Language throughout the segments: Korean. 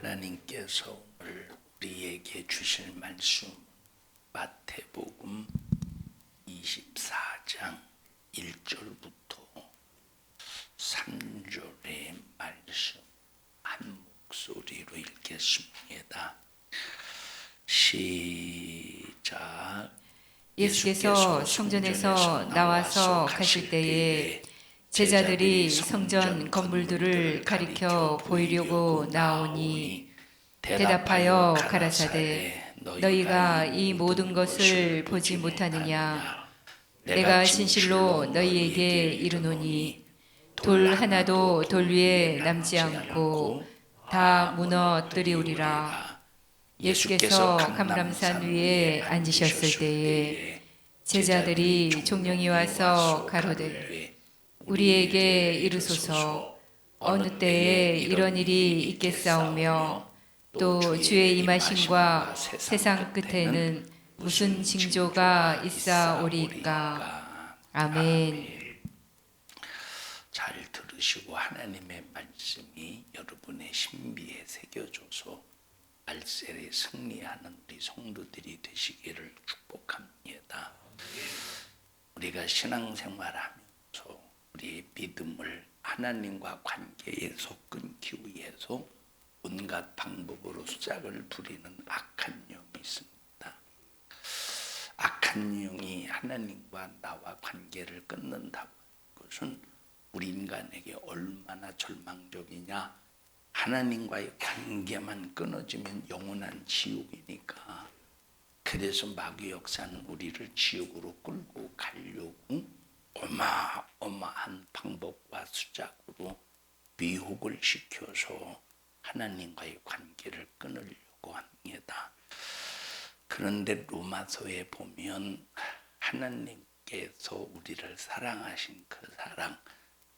하나님께서 오늘 우리에게 주실 말씀 마태복음 24장 1절부터 3절의 말씀 한 목소리로 읽겠습니다. 시작. 예수께서 성전에서 나와서 가실 때에 제자들이 성전 건물들을 가리켜 보이려고 나오니 대답하여 가라사대 너희가 이 모든 것을 보지 못하느냐. 내가 진실로 너희에게 이르노니 돌 하나도 돌 위에 남지 않고 다 무너뜨리우리라. 예수께서 감람산 위에 앉으셨을 때에 제자들이 종령이 와서 가로되 우리에게 이르소서 어느 때에 이런 일이 있겠사오며 또 주의 임하심과 세상 끝에는 무슨 징조가 있사오리이까. 아멘. 잘 들으시고 하나님의 말씀이 여러분의 신비에 새겨져서 말세에 승리하는 우리 성도들이 되시기를 축복합니다. 우리가 신앙생활하면서 우리의 믿음을 하나님과 관계에서 끊기 위해서 온갖 방법으로 수작을 부리는 악한 영이 있습니다. 악한 영이 하나님과 나와 관계를 끊는다고 하는 것은 우리 인간에게 얼마나 절망적이냐. 하나님과의 관계만 끊어지면 영원한 지옥이니까. 그래서 마귀 역사는 우리를 지옥으로 끌고 가려고 어마어마한 방법과 수작으로 미혹을 시켜서 하나님과의 관계를 끊으려고 합니다. 그런데 로마서에 보면 하나님께서 우리를 사랑하신 그 사랑,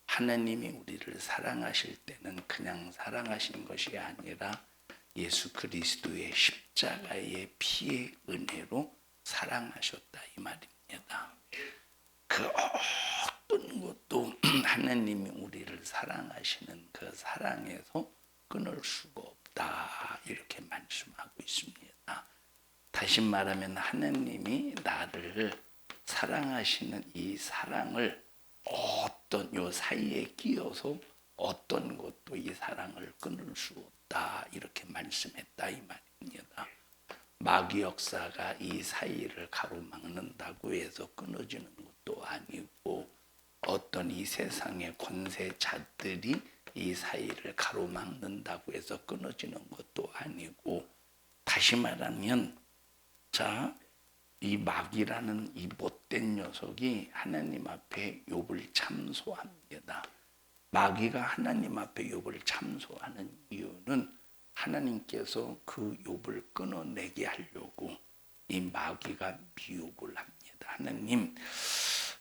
하나님이 우리를 사랑하실 때는 그냥 사랑하신 것이 아니라 예수 그리스도의 십자가의 피의 은혜로 사랑하셨다 이 말입니다. 그 어떤 것도 하나님이 우리를 사랑하시는 그 사랑에서 끊을 수가 없다 이렇게 말씀하고 있습니다. 다시 말하면 하나님이 나를 사랑하시는 이 사랑을 어떤 요 사이에 끼어서 어떤 것도 이 사랑을 끊을 수 없다 이렇게 말씀했다 이 말입니다. 마귀 역사가 이 사이를 가로막는다고 해서 끊어지는 것도 아니고 어떤 이 세상의 권세자들이 이 사이를 가로막는다고 해서 끊어지는 것도 아니고 다시 말하면 이 마귀라는 이 못된 녀석이 하나님 앞에 욥을 참소합니다. 마귀가 하나님 앞에 욥을 참소하는 이유는 하나님께서 그 욥을 끊어내게 하려고 이 마귀가 미혹을 합니다. 하나님,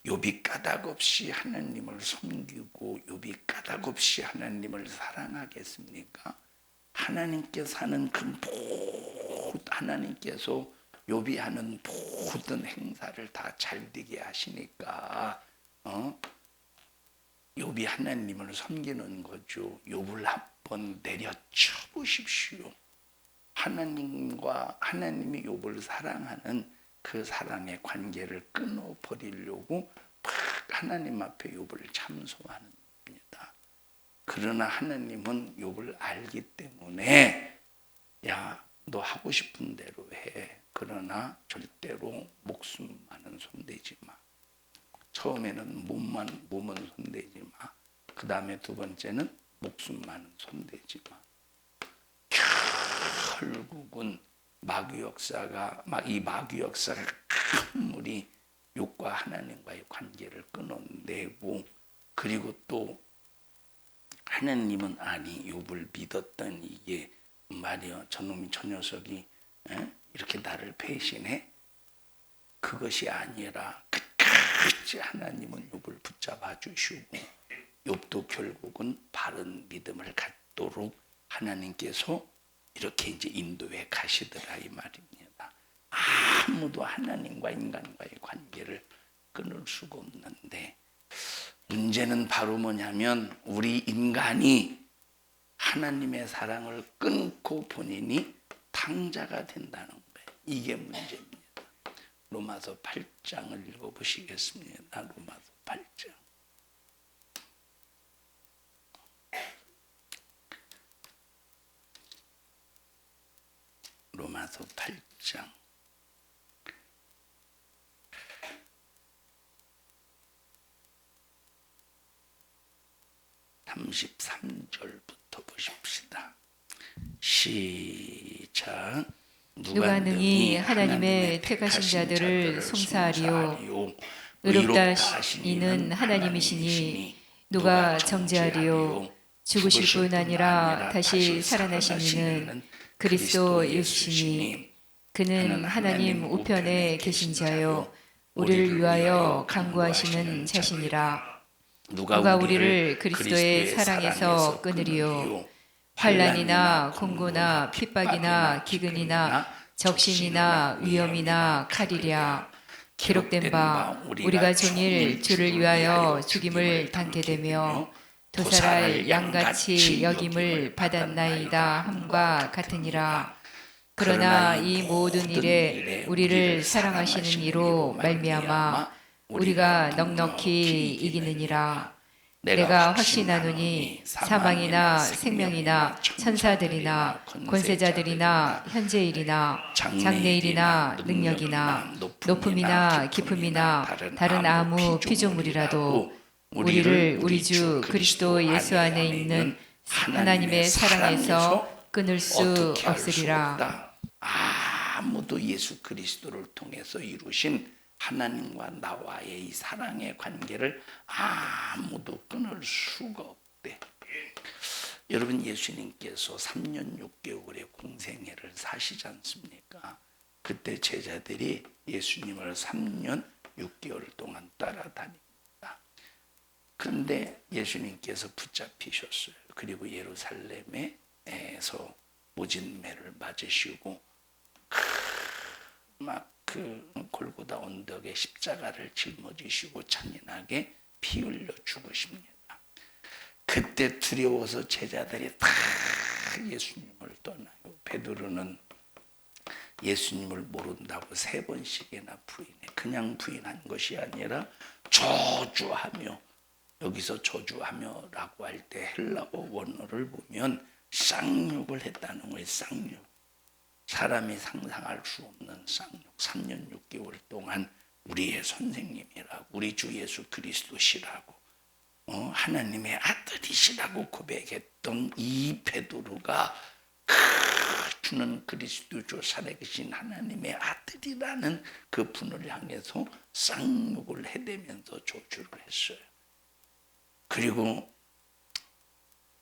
욥이 까닭없이 하나님을 섬기고 욥이 까닭없이 하나님을 사랑하겠습니까? 하나님께서 하는 하나님께서 욥이 하는 모든 행사를 다 잘되게 하시니까 욥이 하나님을 섬기는 거죠. 욥을 한번 내려쳐 보십시오. 하나님이 욥을 사랑하는 그 사랑의 관계를 끊어버리려고 하나님 앞에 욥을 참소하는 겁니다. 그러나 하나님은 욥을 알기 때문에 야, 너 하고 싶은 대로 해. 그러나 절대로 목숨만은 손대지 마. 처음에는 몸은 손대지 마. 그 다음에 두 번째는 목숨만은 손대지 마. 결국은 마귀 역사가 아무리 욥과 하나님과의 관계를 끊어내고 그리고 또 하나님은 아니 욥을 믿었던 이게 말이야 저놈이 저 녀석이 이렇게 나를 배신해? 그것이 아니라 끝까지 하나님은 욥을 붙잡아 주시고 욥도 결국은 바른 믿음을 갖도록 하나님께서 이렇게 이제 인도해 가시더라 이 말입니다. 아무도 하나님과 인간과의 관계를 끊을 수가 없는데 문제는 바로 뭐냐면 우리 인간이 하나님의 사랑을 끊고 본인이 탕자가 된다는 거예요. 이게 문제입니다. 로마서 8장을 읽어보시겠습니다. 로마서 8장. 로마서 8장. 33절부터 보십시다. 시작. 누가 능히 하나님의 택하신 자들을 송사하리요. 의롭다 이는 하나님이시니 누가 정죄하리요. 죽으실 뿐 아니라 다시 살아나신 이는 그리스도 예수시니 그는 하나님 우편에 계신 자요 우리를 위하여 간구하시는 자시니라. 누가 우리를 그리스도의 사랑에서 끊으리요. 환난이나 공고나 핍박이나 기근이나 적신이나 위험이나 칼이랴. 기록된 바 우리가 종일 주를 위하여 죽임을 당게 되며 도살할 양같이 여김을 받았나이다 함과 같으니라. 그러나 이 모든 일에 우리를 사랑하시는 이로 말미암아 우리가 넉넉히 이기느니라. 내가 확신하노니 사망이나 생명이나 천사들이나 권세자들이나 현재일이나 장래일이나 능력이나 높음이나 깊음이나 다른 아무 피조물이라도 우리를 우리 주 그리스도 예수 안에 있는 하나님의 사랑에서 끊을 수 없으리라. 아무도 예수 그리스도를 통해서 이루신 하나님과 나와의 이 사랑의 관계를 아무도 끊을 수가 없대. 여러분, 예수님께서 3년 6개월의 공생애를 사시지 않습니까? 그때 제자들이 예수님을 3년 6개월 동안 따라다닙니다. 그런데 예수님께서 붙잡히셨어요. 그리고 예루살렘에서 모진매를 맞으시고 막 그 골고다 언덕에 십자가를 짊어지시고 잔인하게 피 흘려 죽으십니다. 그때 두려워서 제자들이 다 예수님을 떠나요. 베드로는 예수님을 모른다고 3번씩이나 부인해. 그냥 부인한 것이 아니라 저주하며, 여기서 저주하며라고 할 때 헬라어 원어를 보면 쌍욕을 했다는 거예요. 쌍욕. 사람이 상상할 수 없는 쌍욕. 3년 6개월 동안 우리의 선생님이라고, 우리 주 예수 그리스도시라고, 하나님의 아들이시라고 고백했던 이 베드로가 주는 그리스도죠, 살아계신 하나님의 아들이라는 그 분을 향해서 쌍욕을 해대면서 저주를 했어요. 그리고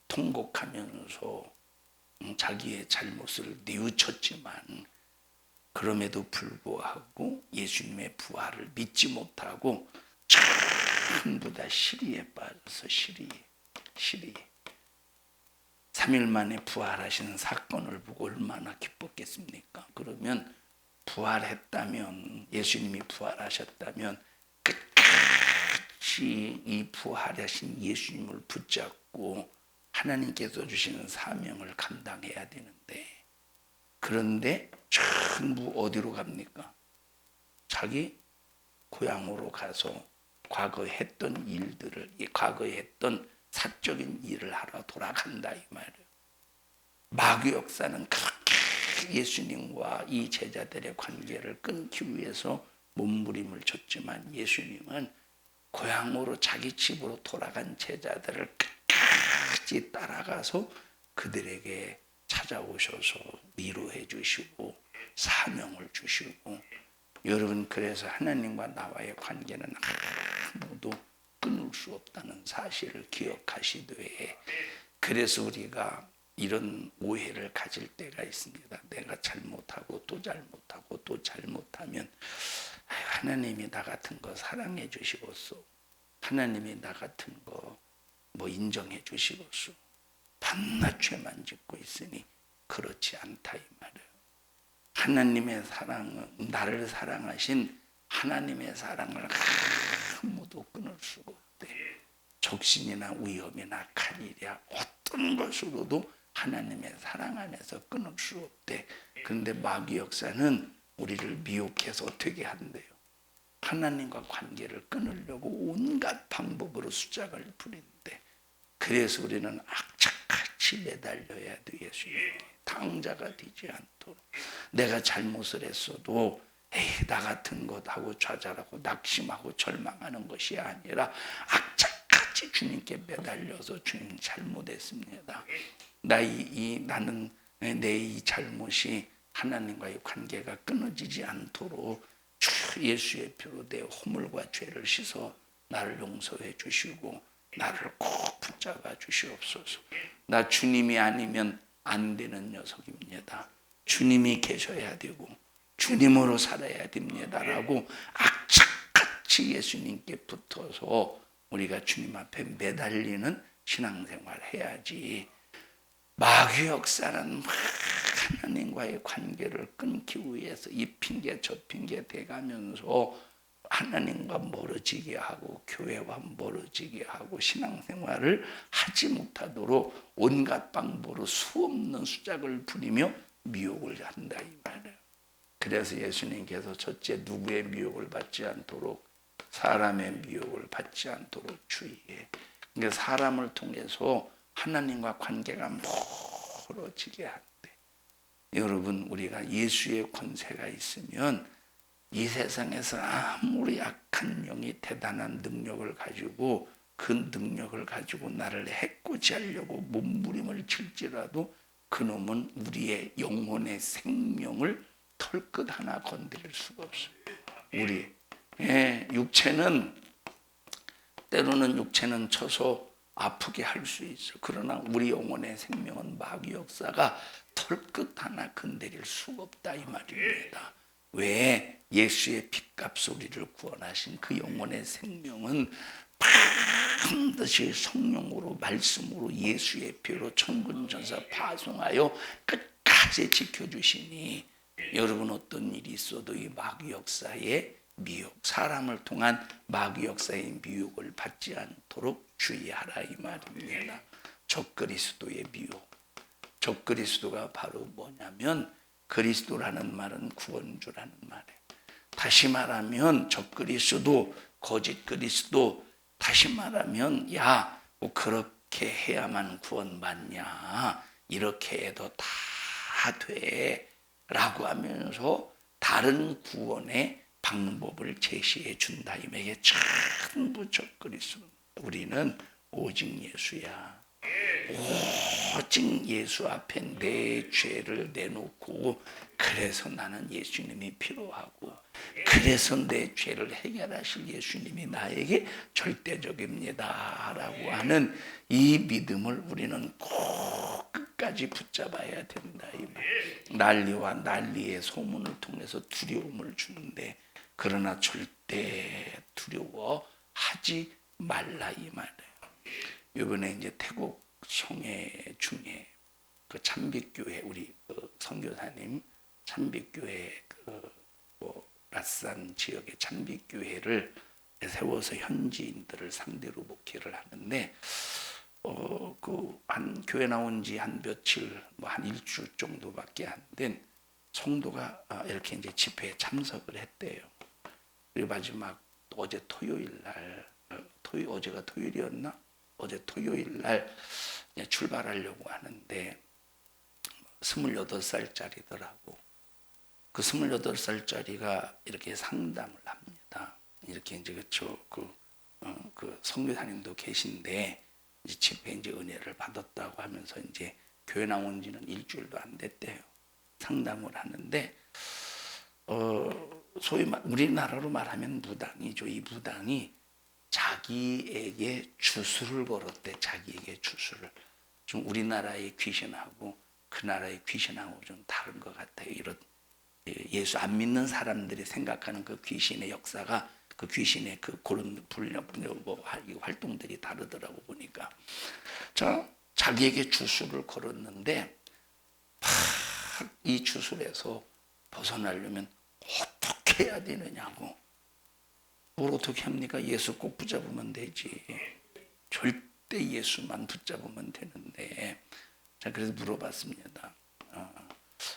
통곡하면서 자기의 잘못을 뉘우쳤지만 그럼에도 불구하고 예수님의 부활을 믿지 못하고 전부 다 시리에 빠져서 시리 3일 만에 부활하시는 사건을 보고 얼마나 기뻤겠습니까? 그러면 부활했다면, 예수님이 부활하셨다면 끝까지 이 부활하신 예수님을 붙잡고 하나님께서 주시는 사명을 감당해야 되는데, 그런데 전부 어디로 갑니까? 자기 고향으로 가서 과거에 했던 일들을, 과거에 했던 사적인 일을 하러 돌아간다 이 말이에요. 마귀 역사는 그렇게 예수님과 이 제자들의 관계를 끊기 위해서 몸부림을 쳤지만, 예수님은 고향으로, 자기 집으로 돌아간 제자들을 끝까지 따라가서 그들에게 찾아오셔서 위로해 주시고 사명을 주시고. 여러분, 그래서 하나님과 나와의 관계는 아무도 끊을 수 없다는 사실을 기억하시되, 그래서 우리가 이런 오해를 가질 때가 있습니다. 내가 잘못하고 또 잘못하고 또 잘못하면 하나님이 나 같은 거 사랑해 주시겠소, 하나님이 나 같은 거 뭐 인정해 주시겠소. 밤낮 죄만 짓고 있으니 그렇지 않다 이 말이에요. 하나님의 사랑은, 나를 사랑하신 하나님의 사랑을 아무도 끊을 수가 없대. 적신이나 위험이나 칼이랴 어떤 것으로도 하나님의 사랑 안에서 끊을 수 없대. 그런데 마귀 역사는 우리를 미혹해서 어떻게 한대요? 하나님과 관계를 끊으려고 온갖 방법으로 수작을 부린대. 그래서 우리는 악착같이 매달려야 돼. 예수님 당자가 되지 않도록. 내가 잘못을 했어도 에이, 나 같은 것 하고 좌절하고 낙심하고 절망하는 것이 아니라 악착같이 주님께 매달려서 주님 잘못했습니다. 나는 내 이 잘못이 하나님과의 관계가 끊어지지 않도록 주 예수의 피로 내 허물과 죄를 씻어 나를 용서해 주시고 나를 꼭 붙잡아 주시옵소서. 나 주님이 아니면 안 되는 녀석입니다. 주님이 계셔야 되고 주님으로 살아야 됩니다라고 악착같이 예수님께 붙어서 우리가 주님 앞에 매달리는 신앙생활을 해야지. 마귀 역사는 하나님과의 관계를 끊기 위해서 이 핑계 저 핑계 대가면서 하나님과 멀어지게 하고 교회와 멀어지게 하고 신앙생활을 하지 못하도록 온갖 방법으로 수없는 수작을 부리며 미혹을 한다 이 말이에요. 그래서 예수님께서 첫째 누구의 미혹을 받지 않도록 사람의 미혹을 받지 않도록 주의해. 그러니까 사람을 통해서 하나님과 관계가 멀어지게 한대. 여러분 우리가 예수의 권세가 있으면 이 세상에서 아무리 약한 영이 대단한 능력을 가지고 그 능력을 가지고 나를 해코지 하려고 몸부림을 칠지라도 그놈은 우리의 영혼의 생명을 털끝 하나 건드릴 수가 없어요. 우리 육체는 때로는 육체는 쳐서 아프게 할 수 있어. 그러나 우리 영혼의 생명은 마귀 역사가 털끝 하나 건드릴 수가 없다 이 말입니다. 왜? 예수의 핏값 우리를 구원하신 그 영혼의 생명은 반드시 성령으로 말씀으로 예수의 피로 천군천사 파송하여 끝까지 지켜주시니 여러분 어떤 일이 있어도 이 마귀 역사의 미혹, 사람을 통한 마귀 역사의 미혹을 받지 않도록 주의하라 이 말입니다. 적그리스도의 미혹. 적그리스도가 바로 뭐냐면 그리스도라는 말은 구원주라는 말이에요. 다시 말하면 적그리스도, 거짓 그리스도, 다시 말하면 야, 뭐 그렇게 해야만 구원받냐, 이렇게 해도 다 돼 라고 하면서 다른 구원의 방법을 제시해 준다. 이게 전부 적그리스도. 우리는 오직 예수야. 오직 예수 앞에 내 죄를 내놓고 그래서 나는 예수님이 필요하고 그래서 내 죄를 해결하실 예수님이 나에게 절대적입니다 라고 하는 이 믿음을 우리는 꼭 끝까지 붙잡아야 된다 이 말. 난리와 난리의 소문을 통해서 두려움을 주는데 그러나 절대 두려워하지 말라 이 말이에요. 이번에 이제 태국 성회 중에 그 참빛교회 우리 그 선교사님 참빛교회 라산 지역의 참빛교회를 세워서 현지인들을 상대로 목회를 하는데 그 한 교회 나온 지 한 며칠 한 일주 정도밖에 안 된 성도가 이렇게 이제 집회에 참석을 했대요. 그리고 마지막 어제 토요일 날 어제가 토요일이었나? 어제 토요일 날 출발하려고 하는데 28살짜리더라고. 그 28살짜리가 이렇게 상담을 합니다. 이렇게 이제 그 선교사님도 계신데 이제 집회 이제 은혜를 받았다고 하면서 이제 교회 나온 지는 일주일도 안 됐대요. 상담을 하는데 소위 우리나라로 말하면 무당이죠. 이 무당이 자기에게 주술을 걸었대. 자기에게 주술을. 좀 우리나라의 귀신하고 그 나라의 귀신하고 좀 다른 것 같아요. 이런 예수 안 믿는 사람들이 생각하는 그 귀신의 역사가 그 귀신의 그런 분량 활동들이 다르더라고 보니까. 자기에게 주술을 걸었는데 이 주술에서 벗어나려면 어떻게 해야 되느냐고. 뭘 어떻게 합니까? 예수 꼭 붙잡으면 되지. 절대 예수만 붙잡으면 되는데 자, 그래서 물어봤습니다.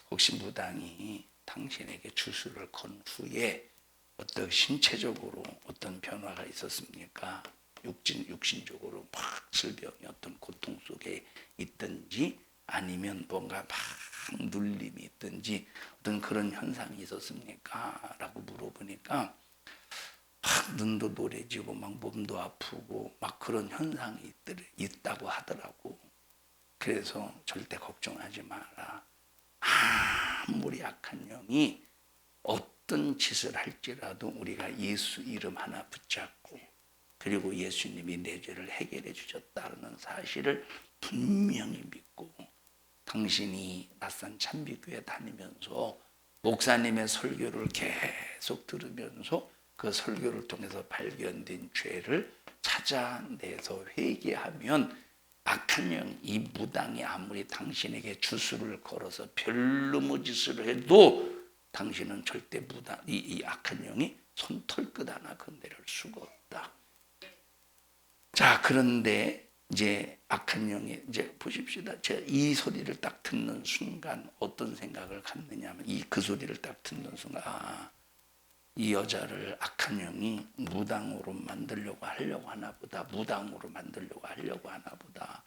혹시 무당이 당신에게 주술을 건 후에 어떤 신체적으로 어떤 변화가 있었습니까? 육신적으로 막 질병이 어떤 고통 속에 있든지 아니면 뭔가 막 눌림이 있든지 어떤 그런 현상이 있었습니까? 라고 물어보니까 막 눈도 노래지고 막 몸도 아프고 막 그런 현상이 있다고 하더라고. 그래서 절대 걱정하지 마라. 아무리 악한 영이 어떤 짓을 할지라도 우리가 예수 이름 하나 붙잡고 그리고 예수님이 내 죄를 해결해 주셨다는 사실을 분명히 믿고 당신이 낯선 참비교회 다니면서 목사님의 설교를 계속 들으면서 그 설교를 통해서 발견된 죄를 찾아내서 회개하면 악한 영, 이 무당이 아무리 당신에게 주술을 걸어서 별놈의 짓을 해도 당신은 절대 이 악한 영이 손털끝 하나 건드릴 수가 없다. 자, 그런데 이제 악한 영이 이제 보십시다. 제가 이 소리를 딱 듣는 순간 어떤 생각을 갖느냐면 그 소리를 딱 듣는 순간 이 여자를 악한 영이 무당으로 만들려고 하나 보다. 무당으로 만들려고 하려고 하나 보다.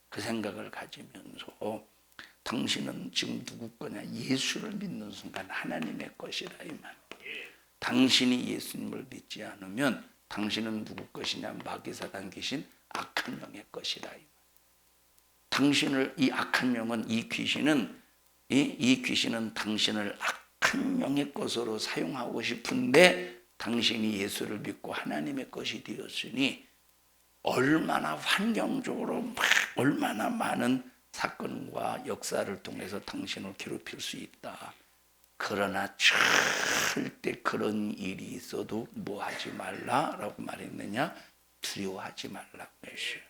그 생각을 가지면서 당신은 지금 누구 거냐? 예수를 믿는 순간 하나님의 것이라 이 말. 당신이 예수님을 믿지 않으면 당신은 누구 것이냐? 마귀사단 귀신 악한 영의 것이라 이 말. 당신을 이 악한 영은 이 귀신은 당신을 악한 영의 것으로 사용하고 싶은데 당신이 예수를 믿고 하나님의 것이 되었으니 얼마나 환경적으로 얼마나 많은 사건과 역사를 통해서 당신을 괴롭힐 수 있다. 그러나 절대 그런 일이 있어도 뭐 하지 말라라고 말했느냐? 두려워하지 말라고 했어요.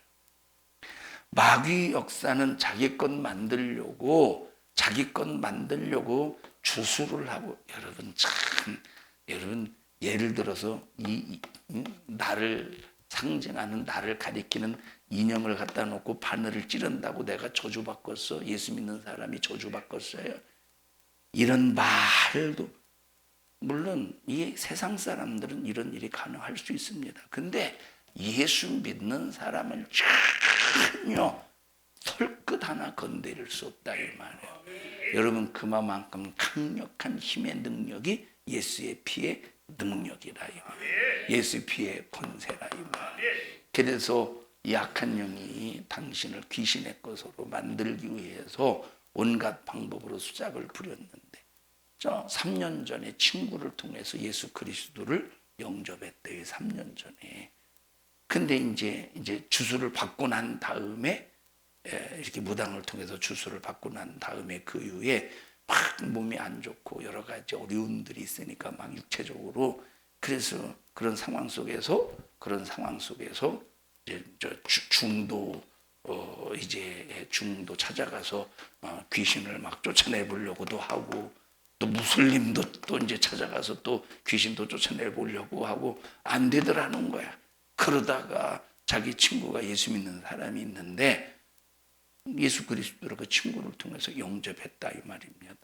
마귀 역사는 자기 것 만들려고 주술을 하고 여러분 예를 들어서 나를 상징하는 나를 가리키는 인형을 갖다 놓고 바늘을 찌른다고 내가 저주받겠어? 예수 믿는 사람이 저주받겠어요? 이런 말도 물론 이 세상 사람들은 이런 일이 가능할 수 있습니다. 근데 예수 믿는 사람은 전혀 털끝 하나 건드릴 수 없다 이 말이에요. 여러분 그만큼 강력한 힘의 능력이 예수의 피의 능력이라 이 말이에요. 예수 피의 권세라 이 말이에요. 그래서 이 악한 영이 당신을 귀신의 것으로 만들기 위해서 온갖 방법으로 수작을 부렸는데 3년 전에 친구를 통해서 예수 그리스도를 영접했대요. 3년 전에. 근데 이제 주술을 받고 난 다음에 이렇게 무당을 통해서 주술을 받고 난 다음에 그 이후에 막 몸이 안 좋고 여러 가지 어려움들이 있으니까 막 육체적으로 그래서 그런 상황 속에서 이제 중도 찾아가서 귀신을 막 쫓아내 보려고도 하고 또 무슬림도 또 이제 찾아가서 또 귀신도 쫓아내 보려고 하고 안 되더라는 거야. 그러다가 자기 친구가 예수 믿는 사람이 있는데 예수 그리스도를 그 친구를 통해서 영접했다 이 말입니다.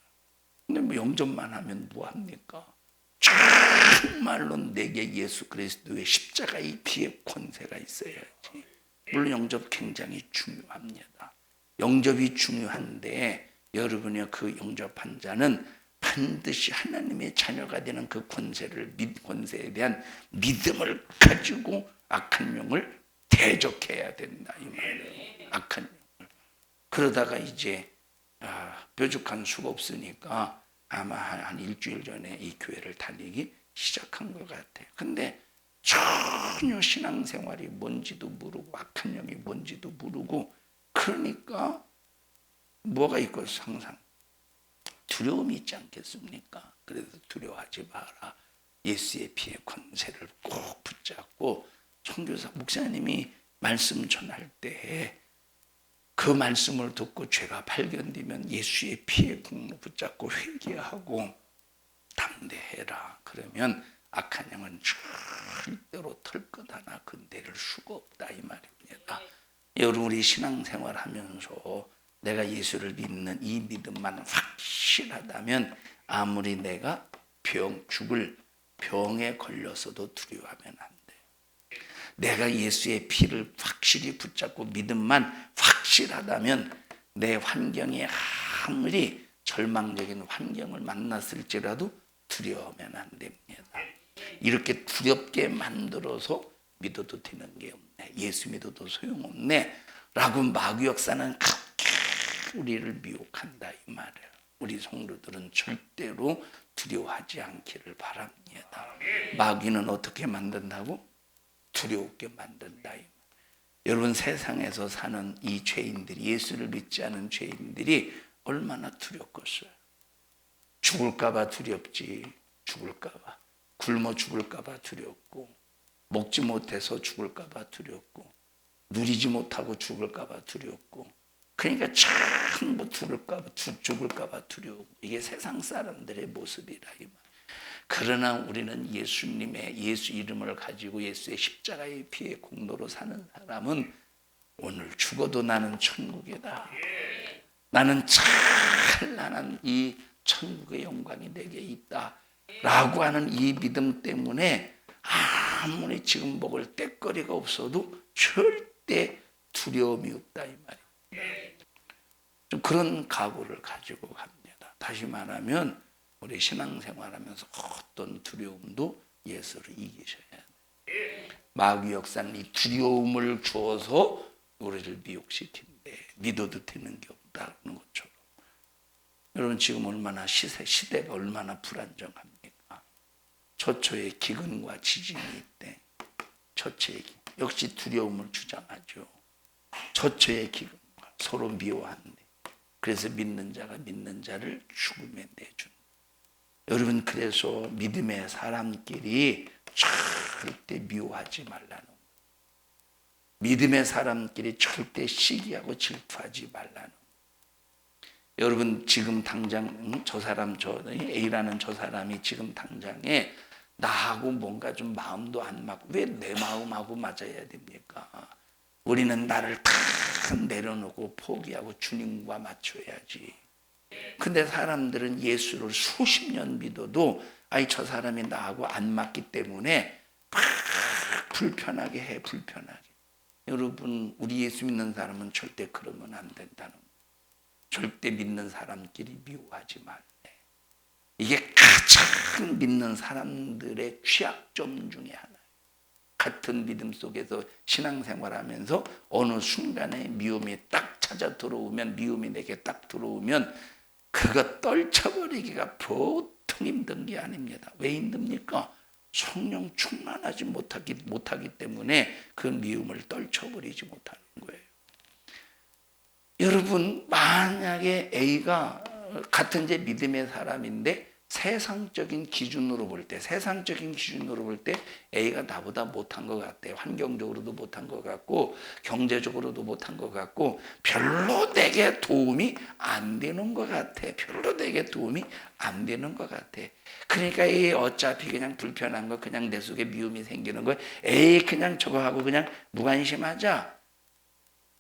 근데 뭐 영접만 하면 뭐 합니까? 정말로 내게 예수 그리스도의 십자가의 피의 권세가 있어야지. 물론 영접 굉장히 중요합니다. 영접이 중요한데 여러분의 그 영접한 자는 반드시 하나님의 자녀가 되는 그 권세에 대한 믿음을 가지고 악한 영을 대적해야 된다 이 말이에요. 악한 영을. 그러다가 이제 뾰족한 수가 없으니까 아마 한 일주일 전에 이 교회를 다니기 시작한 것 같아요. 근데 전혀 신앙생활이 뭔지도 모르고 악한 영이 뭔지도 모르고 그러니까 뭐가 있고 항상 두려움이 있지 않겠습니까? 그래서 두려워하지 마라. 예수의 피의 권세를 꼭 붙잡고 선교사 목사님이 말씀 전할 때 그 말씀을 듣고 죄가 발견되면 예수의 피의 공로 붙잡고 회개하고 담대해라. 그러면 악한 영은 절대로 털끝 하나 건드릴 수가 없다 이 말입니다. 여러분 우리 신앙생활 하면서 내가 예수를 믿는 이 믿음만 확실하다면 아무리 내가 죽을 병에 걸려서도 두려워하면 안 돼요. 내가 예수의 피를 확실히 붙잡고 믿음만 확실하다면 내 환경이 아무리 절망적인 환경을 만났을지라도 두려워하면 안 됩니다. 이렇게 두렵게 만들어서 믿어도 되는 게 없네, 예수 믿어도 소용없네 라고 마귀 역사는 그렇게 우리를 미혹한다 이 말이에요. 우리 성도들은 절대로 두려워하지 않기를 바랍니다. 마귀는 어떻게 만든다고? 두려웠게 만든다 이 말이에요. 여러분, 세상에서 사는 이 죄인들이, 예수를 믿지 않은 죄인들이 얼마나 두렵겠어요. 죽을까 봐 두렵지. 죽을까 봐, 굶어 죽을까 봐 두렵고, 먹지 못해서 죽을까 봐 두렵고, 누리지 못하고 죽을까 봐 두렵고, 그러니까 전부 죽을까 봐 두려워. 이게 세상 사람들의 모습이라 이 말. 그러나 우리는 예수님의 예수 이름을 가지고 예수의 십자가의 피의 공로로 사는 사람은 오늘 죽어도 나는 천국이다. 나는 찬란한 이 천국의 영광이 내게 있다 라고 하는 이 믿음 때문에 아무리 지금 먹을 때거리가 없어도 절대 두려움이 없다 이 말이에요. 좀 그런 각오를 가지고 갑니다. 다시 말하면 우리 신앙생활하면서 어떤 두려움도 예수를 이기셔야 돼요. 마귀 역사는 이 두려움을 주어서 우리를 미혹시킨대. 믿어도 되는 게 없다는 것처럼. 여러분, 지금 얼마나 시대가 얼마나 불안정합니까? 처처에 기근과 지진이 있대. 처처에 역시 두려움을 주장하죠. 처처에 기근과 서로 미워한대. 그래서 믿는 자가 믿는 자를 죽음에 내준다. 여러분, 그래서 믿음의 사람끼리 절대 미워하지 말라는 거예요. 믿음의 사람끼리 절대 시기하고 질투하지 말라는 거예요. 여러분, 지금 당장 저 A라는 저 사람이 지금 당장에 나하고 뭔가 좀 마음도 안 맞고, 왜 내 마음하고 맞아야 됩니까? 우리는 나를 다 내려놓고 포기하고 주님과 맞춰야지. 근데 사람들은 예수를 수십 년 믿어도 저 사람이 나하고 안 맞기 때문에 막 불편하게 해, 불편하게. 여러분, 우리 예수 믿는 사람은 절대 그러면 안 된다는 거예요. 절대 믿는 사람끼리 미워하지 말래. 이게 가장 믿는 사람들의 취약점 중에 하나예요. 같은 믿음 속에서 신앙생활하면서 어느 순간에 미움이 딱 찾아 들어오면, 미움이 내게 딱 들어오면 그거 떨쳐버리기가 보통 힘든 게 아닙니다. 왜 힘듭니까? 성령 충만하지 못하기 때문에 그 미움을 떨쳐버리지 못하는 거예요. 여러분, 만약에 A가 같은 제 믿음의 사람인데 세상적인 기준으로 볼 때 A가 나보다 못한 것 같아요. 환경적으로도 못한 것 같고 경제적으로도 못한 것 같고 별로 내게 도움이 안 되는 것 같아. 그러니까 어차피 그냥 불편한 거, 그냥 내 속에 미움이 생기는 거, 그냥 저거 하고 그냥 무관심하자.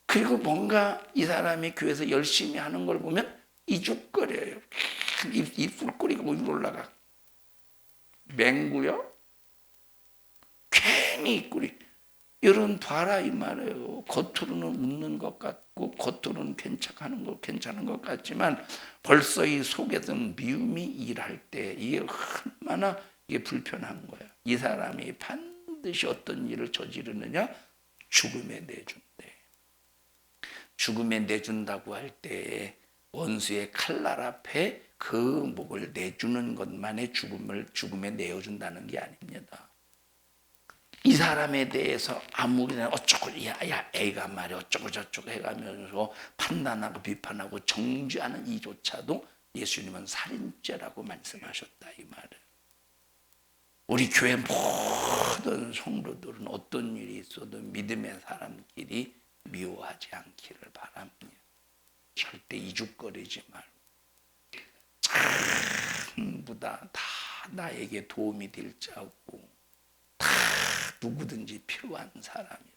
그리고 뭔가 이 사람이 교회에서 열심히 하는 걸 보면 이죽거려요. 입술 꼬리가 위로 올라가. 맹구요? 괜히 입꼬리. 여러분 봐라 이 말이에요. 겉으로는 웃는 것 같고 겉으로는 괜찮은 것 같지만 벌써 이 속에서는 미움이 일할 때 이게 얼마나 이게 불편한 거야. 이 사람이 반드시 어떤 일을 저지르느냐? 죽음에 내준대. 죽음에 내준다고 할 때 원수의 칼날 앞에 그 목을 내주는 것만의 죽음에 내어준다는 게 아닙니다. 이 사람에 대해서 아무리나 어쩌고 A가 말이야 어쩌고 저쩌고 해가면서 판단하고 비판하고 정죄하는 이조차도 예수님은 살인죄라고 말씀하셨다 이 말이에요. 우리 교회 모든 성도들은 어떤 일이 있어도 믿음의 사람끼리 미워하지 않기를 바랍니다. 절대 이죽거리지 말고 전부 다 나에게 도움이 될 자고 다 누구든지 필요한 사람이다.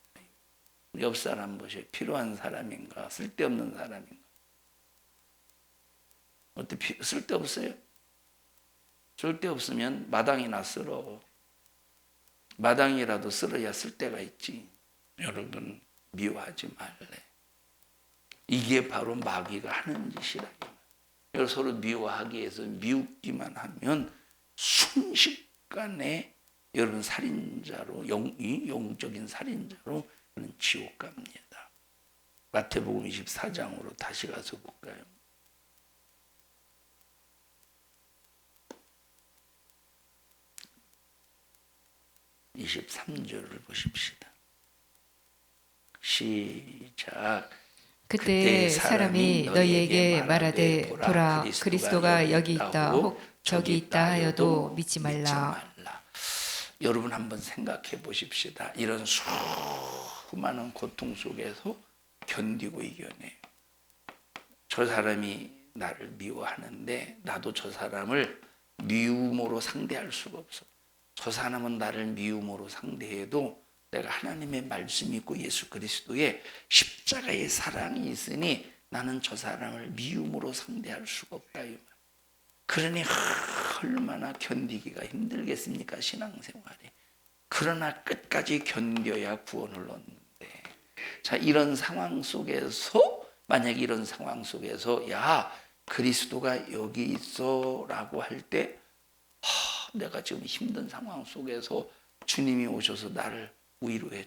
옆 사람 보세요. 필요한 사람인가 쓸데없는 사람인가. 어떻게 쓸데없어요? 쓸데없으면 마당이나 쓸어. 마당이라도 쓸어야 쓸데가 있지. 여러분 미워하지 말래. 이게 바로 마귀가 하는 짓이라. 서로 미워하기 위해서 미웃기만 하면 순식간에 여러분 살인자로 영적인 살인자로 지옥 갑니다. 마태복음 24장으로 다시 가서 볼까요? (23절을) 보십시다. 시작. 그때 사람이 너희에게 말하되 보라 그리스도가 여기 있다 혹 저기 있다 하여도 믿지 말라. 여러분 한번 생각해 보십시다. 이런 수많은 고통 속에서 견디고 이겨내. 저 사람이 나를 미워하는데 나도 저 사람을 미움으로 상대할 수가 없어. 저 사람은 나를 미움으로 상대해도 내가 하나님의 말씀이 있고 예수 그리스도의 십자가의 사랑이 있으니 나는 저 사람을 미움으로 상대할 수가 없다. 그러니 얼마나 견디기가 힘들겠습니까, 신앙생활이. 그러나 끝까지 견뎌야 구원을 얻는데. 자, 이런 상황 속에서 만약에 이런 상황 속에서 야 그리스도가 여기 있어 라고 할 때 내가 지금 힘든 상황 속에서 주님이 오셔서 나를 위로해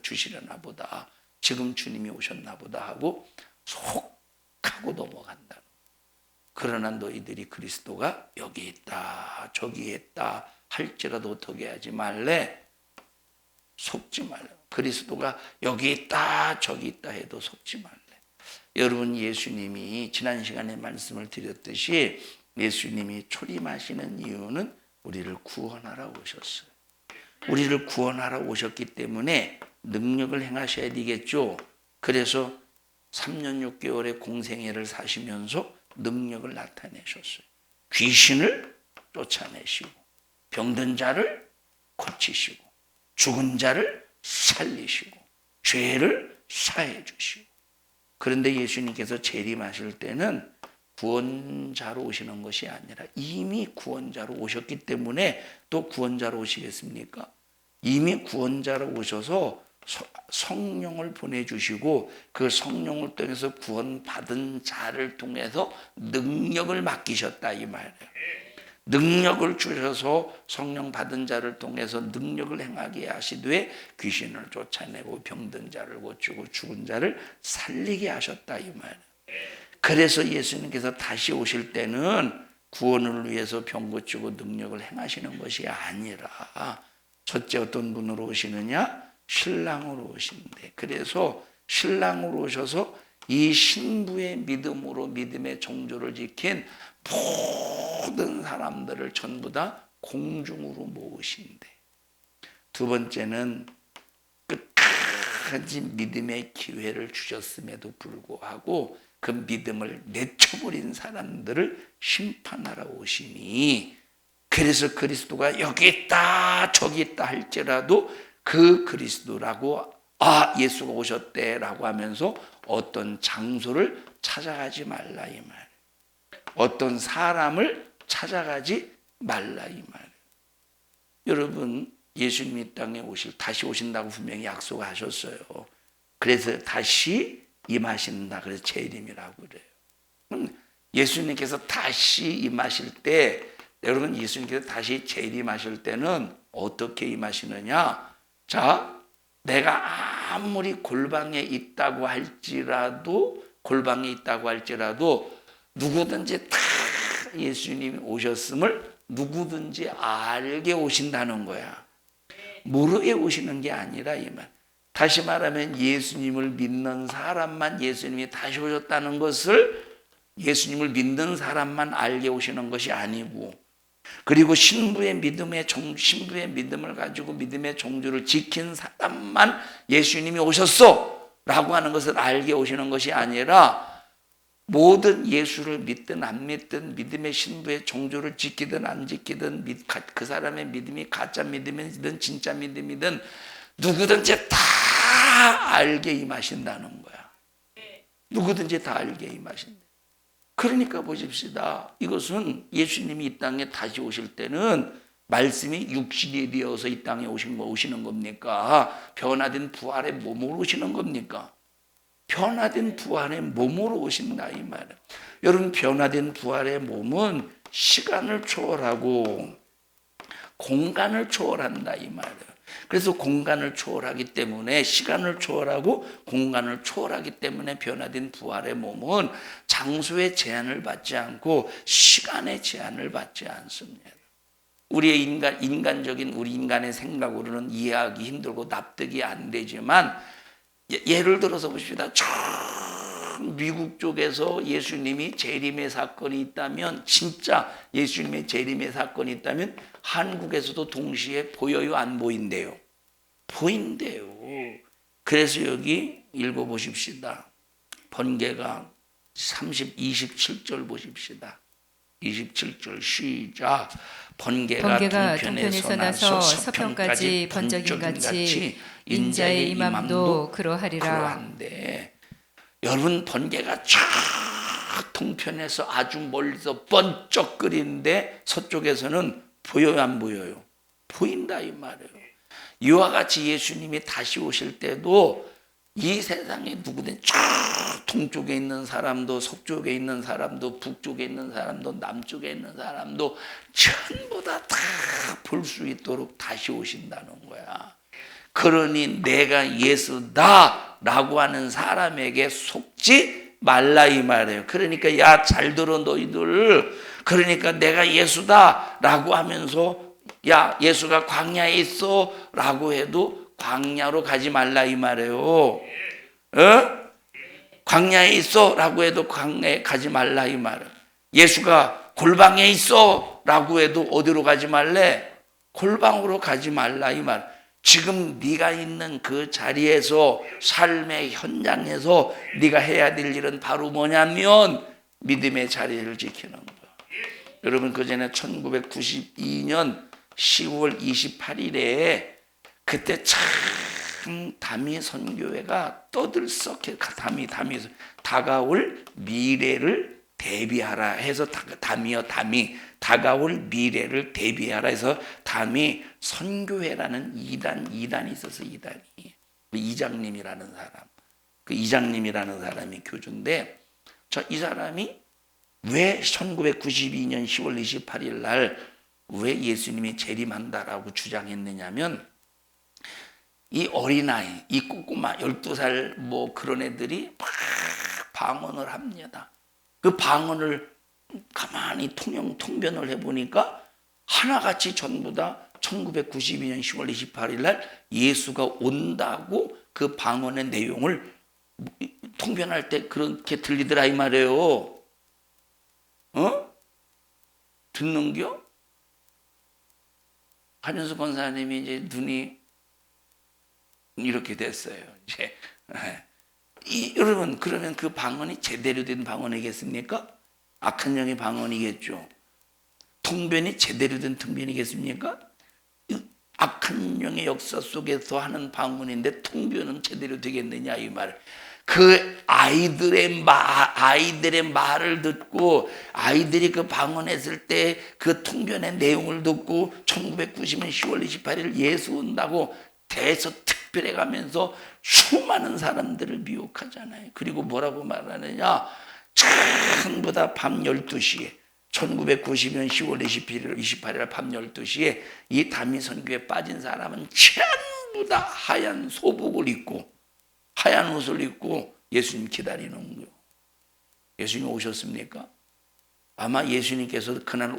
주시려나 보다. 지금 주님이 오셨나 보다 하고 속 하고 넘어간다. 그러나 너희들이 그리스도가 여기 있다 저기 있다 할지라도 어떻게 하지 말래. 속지 말라. 그리스도가 여기 있다 저기 있다 해도 속지 말래. 여러분 예수님이 지난 시간에 말씀을 드렸듯이 예수님이 초림하시는 이유는 우리를 구원하러 오셨어요. 우리를 구원하러 오셨기 때문에 능력을 행하셔야 되겠죠. 그래서 3년 6개월의 공생애를 사시면서 능력을 나타내셨어요. 귀신을 쫓아내시고 병든 자를 고치시고 죽은 자를 살리시고 죄를 사해 주시고. 그런데 예수님께서 재림하실 때는 구원자로 오시는 것이 아니라 이미 구원자로 오셨기 때문에 또 구원자로 오시겠습니까? 이미 구원자로 오셔서 성령을 보내주시고 그 성령을 통해서 구원받은 자를 통해서 능력을 맡기셨다 이 말이에요. 능력을 주셔서 성령 받은 자를 통해서 능력을 행하게 하시되 귀신을 쫓아내고 병든 자를 고치고 죽은 자를 살리게 하셨다 이 말이에요. 그래서 예수님께서 다시 오실 때는 구원을 위해서 병 고치고 능력을 행하시는 것이 아니라 첫째 어떤 분으로 오시느냐? 신랑으로 오신대. 그래서 신랑으로 오셔서 이 신부의 믿음으로 믿음의 정조를 지킨 모든 사람들을 전부 다 공중으로 모으신대. 두 번째는 끝까지 믿음의 기회를 주셨음에도 불구하고 그 믿음을 내쳐버린 사람들을 심판하러 오시니, 그래서 그리스도가 여기 있다 저기 있다 할지라도 그 그리스도라고 예수가 오셨대라고 하면서 어떤 장소를 찾아가지 말라 이 말. 어떤 사람을 찾아가지 말라 이 말. 여러분 예수님이 땅에 다시 오신다고 분명히 약속하셨어요. 그래서 다시 임하신다. 그래서 재림이라고 그래요. 예수님께서 다시 임하실 때, 여러분 예수님께서 다시 재림하실 때는 어떻게 임하시느냐? 자, 내가 아무리 골방에 있다고 할지라도 누구든지 다 예수님이 오셨음을 누구든지 알게 오신다는 거야. 모르게 오시는 게 아니라 이 말. 다시 말하면 예수님을 믿는 사람만 예수님이 다시 오셨다는 것을 예수님을 믿는 사람만 알게 오시는 것이 아니고, 그리고 신부의 믿음을 가지고 믿음의 종주를 지킨 사람만 예수님이 오셨어 라고 하는 것을 알게 오시는 것이 아니라, 모든 예수를 믿든 안 믿든 믿음의 신부의 종조를 지키든 안 지키든 그 사람의 믿음이 가짜 믿음이든 진짜 믿음이든 누구든지 다 알게 임하신다는 거야. 누구든지 다 알게 임하신다. 그러니까 보십시다. 이것은 예수님이 이 땅에 다시 오실 때는 말씀이 육신이 되어서 이 땅에 오시는 겁니까? 변화된 부활의 몸으로 오시는 겁니까? 변화된 부활의 몸으로 오신다 이 말이에요. 여러분, 변화된 부활의 몸은 시간을 초월하고 공간을 초월한다 이 말이에요. 그래서 공간을 초월하기 때문에, 시간을 초월하고 공간을 초월하기 때문에 변화된 부활의 몸은 장소의 제한을 받지 않고 시간의 제한을 받지 않습니다. 우리의 인간적인 우리 인간의 생각으로는 이해하기 힘들고 납득이 안 되지만, 예를 들어서 보십시다. 저 미국 쪽에서 예수님이 재림의 사건이 있다면, 진짜 예수님의 재림의 사건이 있다면 한국에서도 동시에 보여요, 안 보인대요? 보인대요. 그래서 여기 읽어보십시다. 번개가 27절 보십시다. 27절 시작. 번개가 동편에서 나서 서편까지 번쩍임같이 인자의 임함도 그러하리라. 여러분, 번개가 쫙 동편에서 아주 멀리서 번쩍거리는데 서쪽에서는 보여요, 안 보여요? 보인다 이 말이에요. 이와 같이 예수님이 다시 오실 때도 이 세상에 누구든 쫙 동쪽에 있는 사람도, 서쪽에 있는 사람도, 북쪽에 있는 사람도, 남쪽에 있는 사람도 전부 다 볼 수 있도록 다시 오신다는 거야. 그러니 내가 예수다 라고 하는 사람에게 속지 말라 이 말이에요. 그러니까 야, 잘 들어 너희들. 그러니까 내가 예수다 라고 하면서 야, 예수가 광야에 있어 라고 해도 광야로 가지 말라 이 말이에요. 광야에 있어 라고 해도 광야에 가지 말라 이 말이에요. 예수가 골방에 있어 라고 해도 어디로 가지 말래? 골방으로 가지 말라 이 말. 지금 네가 있는 그 자리에서, 삶의 현장에서 네가 해야 될 일은 바로 뭐냐면 믿음의 자리를 지키는 거야. 여러분, 그 전에 1992년 10월 28일에 그때 참 다미 선교회가 떠들썩해. 다미 다가올 미래를 대비하라 해서, 다미요 다미, 다가올 미래를 대비하라 해서 다미 선교회라는 이단이 있어서, 이장님이라는 사람, 그 이장님이라는 사람이 교주인데, 이 사람이 왜 1992년 10월 28일 날 왜 예수님이 재림한다라고 주장했느냐면, 이 어린아이, 이 꼬꼬마 12살 뭐 그런 애들이 막 방언을 합니다. 그 방언을 가만히 통변을 해보니까 하나같이 전부 다 1992년 10월 28일 날 예수가 온다고 그 방언의 내용을 통변할 때 그렇게 들리더라 이 말이에요. 듣는겨? 한윤수 권사님이 이제 눈이 이렇게 됐어요. 이제 여러분, 그러면 그 방언이 제대로 된 방언이겠습니까? 악한 영의 방언이겠죠. 통변이 제대로 된 통변이겠습니까? 악한 영의 역사 속에서 하는 방언인데 통변은 제대로 되겠느냐 이 말. 그 아이들의 말을 듣고, 아이들이 그 방언했을 때 그 통변의 내용을 듣고 1990년 10월 28일 예수 온다고 대서특별해 가면서 수많은 사람들을 미혹하잖아요. 그리고 뭐라고 말하느냐, 전부 다 밤 12시에 1990년 10월 28일 밤 12시에 이 다미 선교에 빠진 사람은 전부 다 하얀 소복을 입고 하얀 옷을 입고 예수님 기다리는 거예요. 예수님 오셨습니까? 아마 예수님께서 그날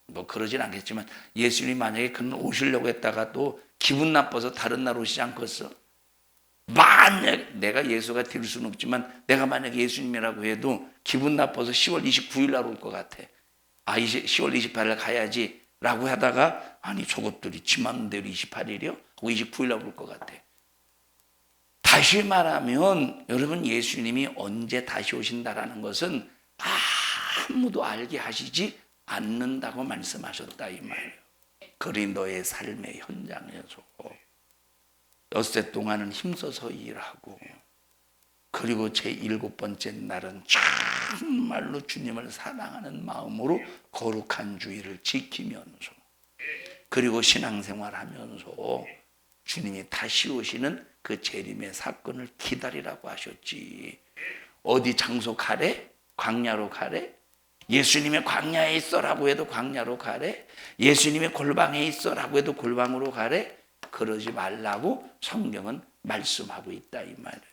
뭐 그러진 않겠지만, 예수님 만약에 그날 오시려고 했다가 또 기분 나빠서 다른 날 오시지 않겠어? 만약 내가 예수가 될 수는 없지만, 내가 만약에 예수님이라고 해도 기분 나빠서 10월 29일 날 올 것 같아. 10월 28일 날 가야지 라고 하다가, 아니 저것들이 지 맘대로 28일이요? 하고 29일 날 올 것 같아. 다시 말하면 여러분, 예수님이 언제 다시 오신다라는 것은 아무도 알게 하시지 않는다고 말씀하셨다 이 말이에요. 그리스도의 삶의 현장에서 엿새 동안은 힘써서 일하고, 그리고 제 7번째 날은 정말로 주님을 사랑하는 마음으로 거룩한 주의를 지키면서, 그리고 신앙생활하면서 주님이 다시 오시는 그 재림의 사건을 기다리라고 하셨지. 어디 장소 가래? 광야로 가래? 예수님의 광야에 있어라고 해도 광야로 가래? 예수님의 골방에 있어라고 해도 골방으로 가래? 그러지 말라고 성경은 말씀하고 있다 이 말이에요.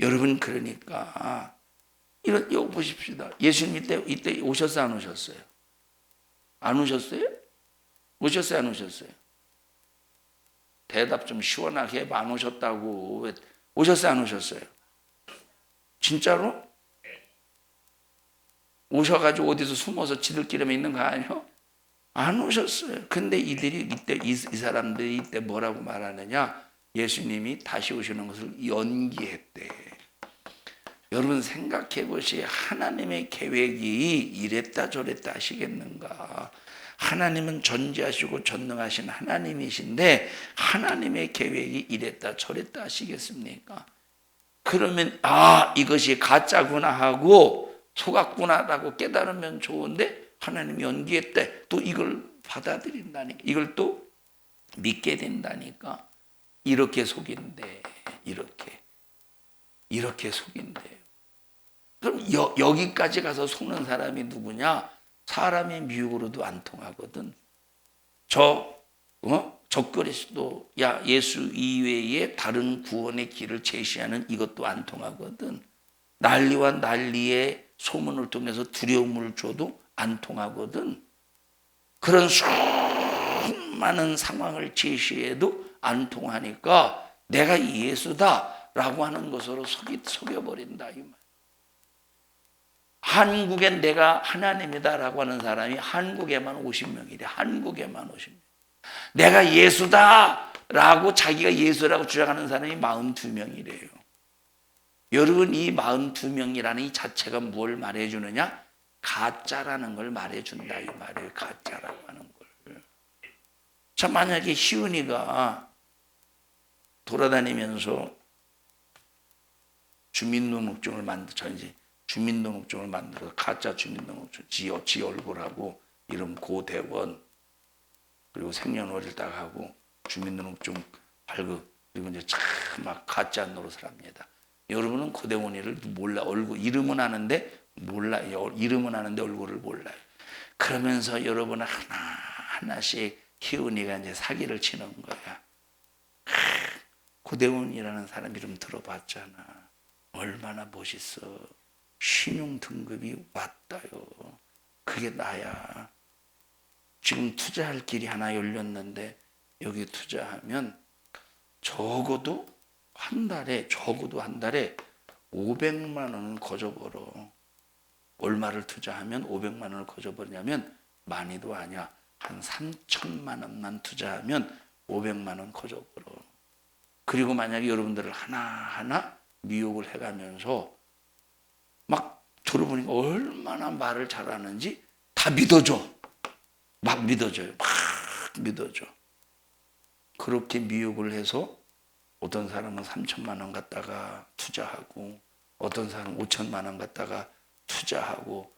여러분, 그러니까 이거 보십시다. 예수님 이때 오셨어요, 안 오셨어요? 안 오셨어요? 오셨어요, 안 오셨어요? 대답 좀 시원하게 해봐. 안 오셨다고. 오셨어요, 안 오셨어요? 진짜로? 오셔가지고 어디서 숨어서 지들끼리만 있는 거 아니에요? 안 오셨어요. 근데 이들이 이때 이 사람들이 이때 뭐라고 말하느냐? 예수님이 다시 오시는 것을 연기했대. 여러분 생각해 보시. 하나님의 계획이 이랬다 저랬다 하시겠는가? 하나님은 전지하시고 전능하신 하나님이신데 하나님의 계획이 이랬다 저랬다 하시겠습니까? 그러면 이것이 가짜구나 하고 속았구나라고 깨달으면 좋은데 하나님이 연기했대. 또 이걸 받아들인다니까. 이걸 또 믿게 된다니까. 이렇게 속인대. 이렇게 속인대요. 그럼 여기까지 가서 속는 사람이 누구냐? 사람의 미혹으로도 안 통하거든. 적그리스도, 예수 이외에 다른 구원의 길을 제시하는 이것도 안 통하거든. 난리와 난리의 소문을 통해서 두려움을 줘도 안 통하거든. 그런 수많은 상황을 제시해도 안 통하니까 내가 예수다라고 하는 것으로 속여버린다 이 말. 한국엔 내가 하나님이다라고 하는 사람이 한국에만 50명이래. 한국에만 50명. 내가 예수다라고 자기가 예수라고 주장하는 사람이 42명이래요. 여러분, 이 42명이라는 이 자체가 뭘 말해주느냐? 가짜라는 걸 말해준다 이 말이에요. 가짜라고 하는 걸. 자, 만약에 희은이가 돌아다니면서 주민등록증을 만들어서 가짜 주민등록증, 지 얼굴하고 이름 고대원, 그리고 생년월일 딱 하고 주민등록증 발급, 그리고 이제 막 가짜 노릇을 합니다. 여러분은 고대원이를 몰라. 이름은 아는데 몰라요. 이름은 아는데 얼굴을 몰라요. 그러면서 여러분은 하나씩 희은이가 이제 사기를 치는 거야. 고대원이라는 사람 이름 들어봤잖아. 얼마나 멋있어. 신용 등급이 왔다요. 그게 나야. 지금 투자할 길이 하나 열렸는데 여기 투자하면 적어도 한 달에 500만 원은 거저벌어. 얼마를 투자하면 500만 원을 거저버리냐면 많이도 아니야. 한 3천만 원만 투자하면 500만 원 거저벌어. 그리고 만약에 여러분들을 하나하나 미혹을 해가면서 막 들어보니까 얼마나 말을 잘하는지 다 믿어줘. 막 믿어줘요. 막 믿어줘. 그렇게 미혹을 해서 어떤 사람은 3천만 원 갖다가 투자하고 어떤 사람은 5천만 원 갖다가 투자하고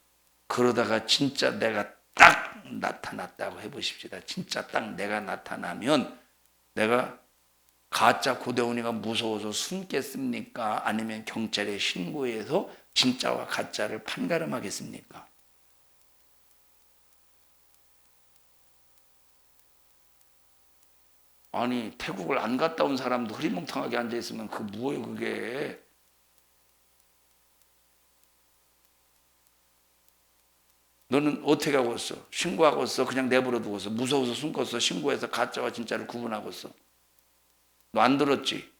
그러다가 진짜 내가 딱 나타났다고 해보십시다. 진짜 딱 내가 나타나면 내가 가짜 고대원이가 무서워서 숨겠습니까? 아니면 경찰에 신고해서 진짜와 가짜를 판가름하겠습니까? 아니, 태국을 안 갔다 온 사람도 흐리멍텅하게 앉아있으면 그 뭐예요 그게. 너는 어떻게 하고 있어? 신고하고 있어? 그냥 내버려 두고 있어? 무서워서 숨겼어? 신고해서 가짜와 진짜를 구분하고 있어? 너 안 들었지?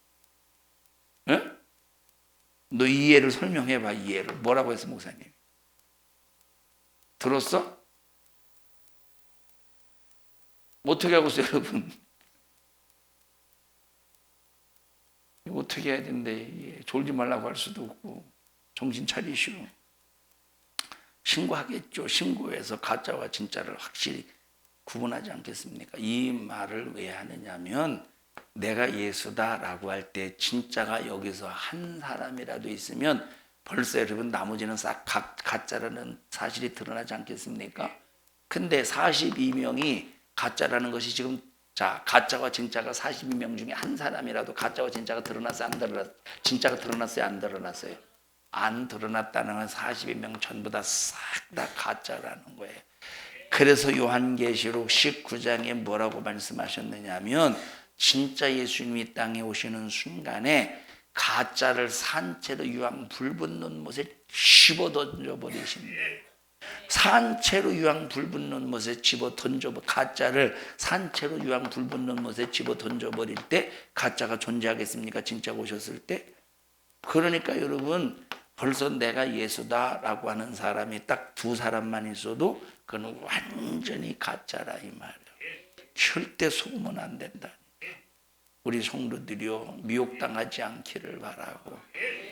에? 너 이해를 설명해봐. 이해를. 뭐라고 했어 목사님? 들었어? 어떻게 하고 있어요 여러분? 어떻게 해야 되는데 졸지 말라고 할 수도 없고 정신 차리시오. 신고하겠죠. 신고해서 가짜와 진짜를 확실히 구분하지 않겠습니까? 이 말을 왜 하느냐면 내가 예수다라고 할 때 진짜가 여기서 한 사람이라도 있으면 벌써 여러분 나머지는 싹 가짜라는 사실이 드러나지 않겠습니까? 근데 42명이 가짜라는 것이 지금 자 가짜와 진짜가 42명 중에 한 사람이라도 가짜와 진짜가 드러났어요? 안 드러났어요? 진짜가 드러났어요? 안 드러났어요? 안 드러났다는 건 42명 전부 다 싹 다 가짜라는 거예요. 그래서 요한계시록 19장에 뭐라고 말씀하셨느냐 하면 진짜 예수님이 땅에 오시는 순간에 가짜를 산채로 유황 불 붙는 못에 집어 던져버리십니다. 산채로 유황 불 붙는 못에 집어 가짜를 산채로 유황 불 붙는 못에 집어 던져버릴 때 가짜가 존재하겠습니까? 진짜가 오셨을 때? 그러니까 여러분 벌써 내가 예수다라고 하는 사람이 딱 두 사람만 있어도 그건 완전히 가짜라 이 말이에요. 절대 속으면 안 된다. 우리 성도들이요 미혹당하지 않기를 바라고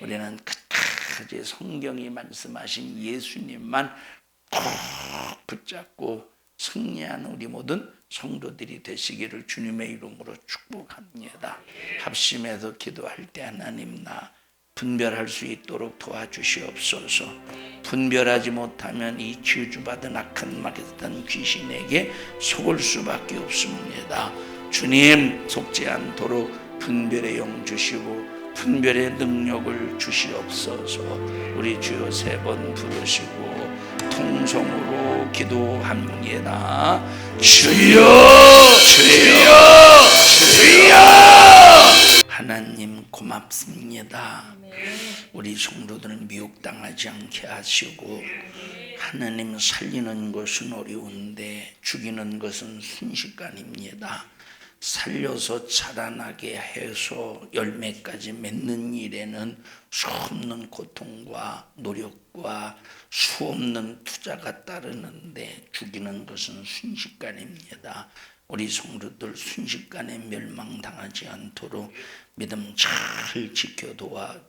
우리는 끝까지 성경이 말씀하신 예수님만 꼭 붙잡고 승리하는 우리 모든 성도들이 되시기를 주님의 이름으로 축복합니다. 합심해서 기도할 때 하나님 나 분별할 수 있도록 도와주시옵소서. 분별하지 못하면 이 저주받은 악한 막했던 귀신에게 속을 수밖에 없습니다. 주님 속지 않도록 분별의 영 주시고 분별의 능력을 주시옵소서. 우리 주여 3번 부르시고 통성으로 기도합니다. 주여 주여 주여 하나님 고맙습니다. 우리 성도들은 미혹당하지 않게 하시고 하나님 살리는 것은 어려운데 죽이는 것은 순식간입니다. 살려서 자라나게 해서 열매까지 맺는 일에는 수없는 고통과 노력과 수없는 투자가 따르는데 죽이는 것은 순식간입니다. 우리 성도들 순식간에 멸망당하지 않도록 믿음 잘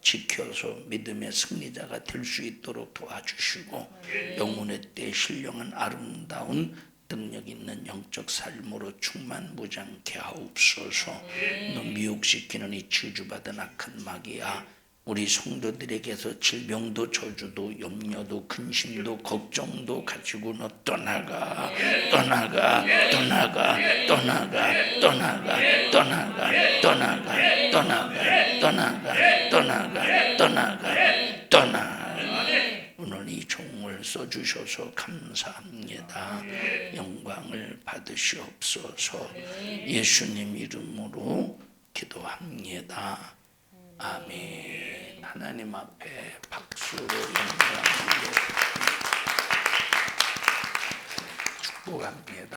지켜서 믿음의 승리자가 될 수 있도록 도와주시고 영혼의 때 신령한 아름다운 능력 있는 영적 삶으로 충만무장케 하옵소서. 너 미혹시키는 이 저주받은 악한 마귀야 우리 성도들에게서 질병도 저주도 염려도 근심도 걱정도 가지고 너 떠나가 떠나가 떠나가 떠나가 떠나가 떠나가 떠나가 떠나가 떠나가 떠나가 떠나가 떠나가 오늘 이 종을 써주셔서 감사합니다. 영광을 받으시옵소서. 예수님 이름으로 기도합니다. 아멘. 하나님 앞에 박수로 영광을 축복합니다.